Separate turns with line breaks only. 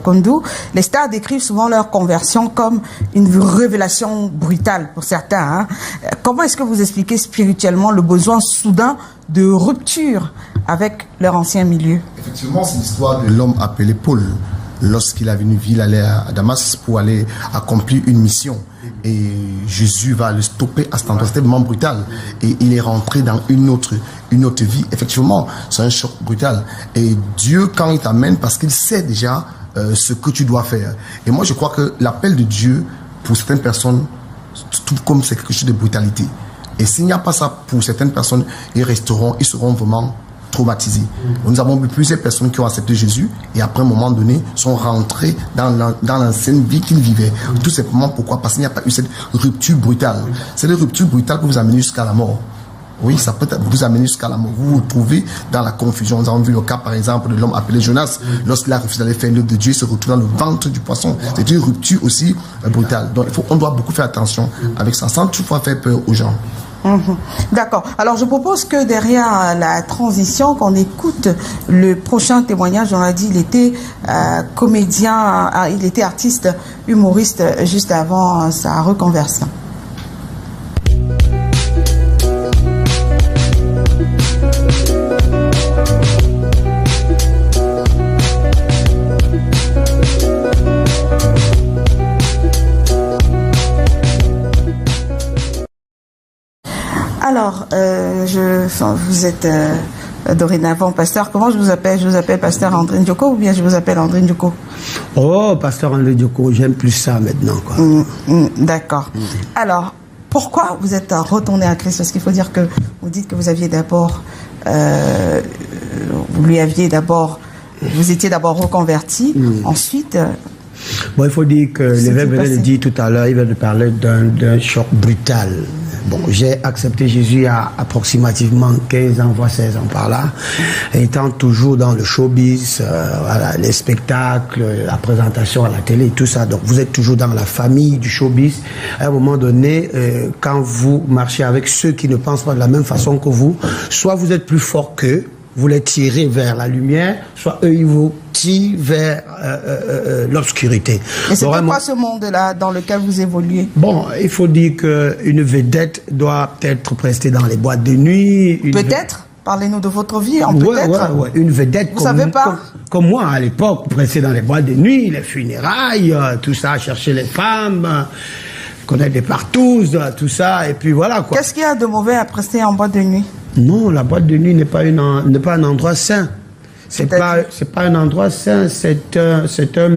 Kondo, les stars décrivent souvent leur conversion comme une révélation brutale pour certains. Hein. Comment est-ce que vous expliquez spirituellement le besoin soudain de rupture avec leur ancien milieu?
Effectivement, c'est l'histoire de l'homme appelé Paul. Lorsqu'il a venu, il allait à Damas pour aller accomplir une mission. Et Jésus va le stopper à cet endroit. C'était vraiment brutal. Et il est rentré dans une autre vie. Effectivement, c'est un choc brutal. Et Dieu, quand il t'amène, parce qu'il sait déjà ce que tu dois faire. Et moi, je crois que l'appel de Dieu, pour certaines personnes, tout comme c'est quelque chose de brutalité. Et s'il n'y a pas ça pour certaines personnes, ils seront vraiment traumatisés. Nous avons vu plusieurs personnes qui ont accepté Jésus et après un moment donné sont rentrées dans l'ancienne vie qu'ils vivaient. Tout simplement pourquoi? Parce qu'il n'y a pas eu cette rupture brutale. C'est la rupture brutale qui vous amène jusqu'à la mort. Oui, ça peut vous amener jusqu'à la mort. Vous vous trouvez dans la confusion. Nous avons vu le cas, par exemple, de l'homme appelé Jonas. Lorsqu'il a refusé d'aller faire l'œuvre de Dieu, il se retrouve dans le ventre du poisson. C'est une rupture aussi brutale. Donc, on doit beaucoup faire attention avec ça, sans toutefois faire peur aux gens.
D'accord. Alors, je propose que derrière la transition, qu'on écoute le prochain témoignage. On l'a dit, il était comédien, il était artiste, humoriste juste avant sa reconversion. Alors, vous êtes dorénavant pasteur. Comment je vous appelle? Je vous appelle pasteur André Ndioko ou bien je vous appelle André Ndioko?
Oh, pasteur André Ndioko, j'aime plus ça maintenant, quoi.
D'accord. Alors, pourquoi vous êtes retourné à Christ? Parce qu'il faut dire que vous dites que vous aviez d'abord, vous étiez d'abord reconverti, ensuite.
Bon, il faut dire que l'évêque venait de dire tout à l'heure, il vient de parler d'un choc brutal. Bon, j'ai accepté Jésus il y a approximativement 15 ans, voire 16 ans par là, étant toujours dans le showbiz, voilà, les spectacles, la présentation à la télé, tout ça. Donc, vous êtes toujours dans la famille du showbiz. À un moment donné, quand vous marchez avec ceux qui ne pensent pas de la même façon que vous, soit vous êtes plus fort qu'eux, vous les tirez vers la lumière, soit eux, ils vous tirent vers l'obscurité.
Et c'est pourquoi ce monde-là dans lequel vous évoluez?
Bon, il faut dire qu'une vedette doit peut-être rester dans les boîtes de nuit.
Peut-être? Parlez-nous de votre vie,
Ouais. Une vedette comme moi à l'époque, rester dans les boîtes de nuit, les funérailles, tout ça, chercher les femmes, connaître des partous, tout ça, et puis voilà quoi.
Qu'est-ce qu'il y a de mauvais à rester en boîte de nuit?
Non, la boîte de nuit n'est pas un endroit sain. C'est pas un endroit sain, c'est un